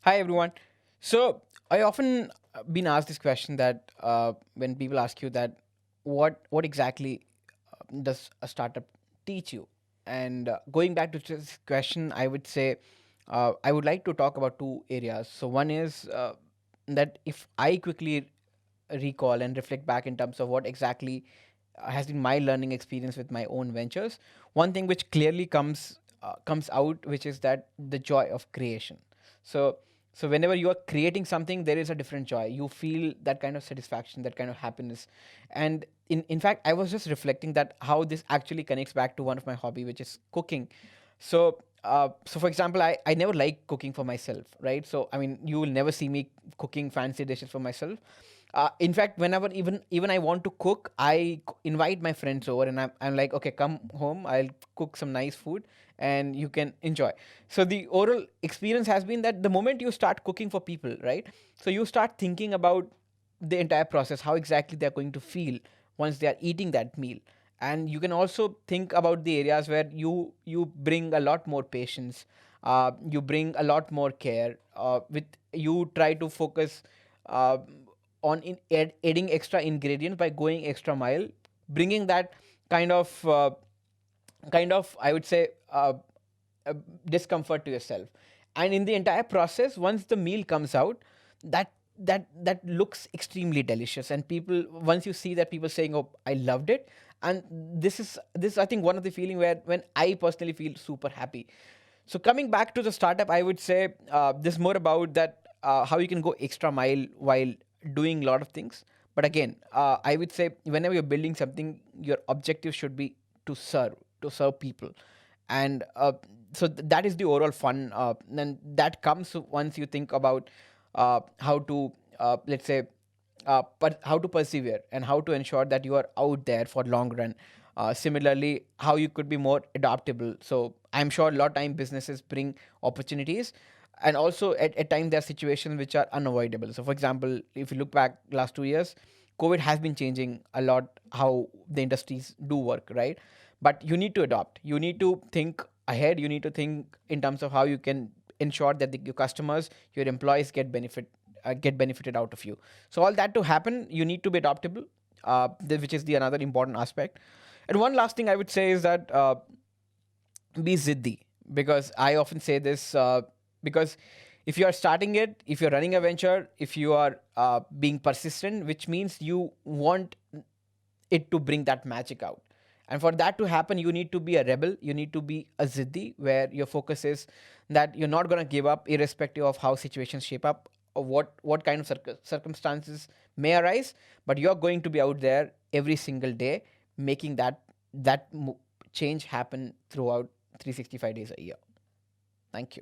Hi everyone. So I often been asked this question that when people ask you that what exactly does a startup teach you? And going back to this question, I would say I would like to talk about two areas. So one is that if I quickly recall and reflect back in terms of what exactly has been my learning experience with my own ventures, one thing which clearly comes out, which is that the joy of creation. So so whenever you are creating something, there is a different joy. You feel that kind of satisfaction, that kind of happiness. And in fact, I was just reflecting that how this actually connects back to one of my hobby, which is cooking. So for example, I never like cooking for myself, right? So I mean, you will never see me cooking fancy dishes for myself. In fact, whenever even I want to cook, invite my friends over, and I'm like, okay, come home, I'll cook some nice food and you can enjoy. So the oral experience has been that the moment you start cooking for people, right? So you start thinking about the entire process, how exactly they're going to feel once they are eating that meal. And you can also think about the areas where you bring a lot more patience, you bring a lot more care, with you try to focus uh, on adding extra ingredients by going extra mile, bringing that kind of I would say uh, discomfort to yourself. And in the entire process, once the meal comes out, that looks extremely delicious, and people, once you see that, people saying, oh, I loved it. And this I think one of the feeling where when I personally feel super happy. So coming back to the startup, I would say this more about that, how you can go extra mile while doing a lot of things. But again, I would say whenever you're building something, your objective should be to serve people. And that is the overall fun. And that comes once you think about how to, let's say, how to persevere and how to ensure that you are out there for long run. Similarly, how you could be more adaptable. So I'm sure a lot of time businesses bring opportunities, and also at times there are situations which are unavoidable. So for example, if you look back last 2 years, COVID has been changing a lot how the industries do work, right? But you need to adopt. You need to think ahead. You need to think in terms of how you can ensure that your customers, your employees get benefited out of you. So all that to happen, you need to be adaptable, which is the another important aspect. And one last thing I would say is that be ziddi, because I often say this, because if you are starting it, if you're running a venture, if you are being persistent, which means you want it to bring that magic out. And for that to happen, you need to be a rebel. You need to be a ziddi, where your focus is that you're not going to give up, irrespective of how situations shape up or what kind of circumstances may arise. But you're going to be out there every single day, making that change happen throughout 365 days a year. Thank you.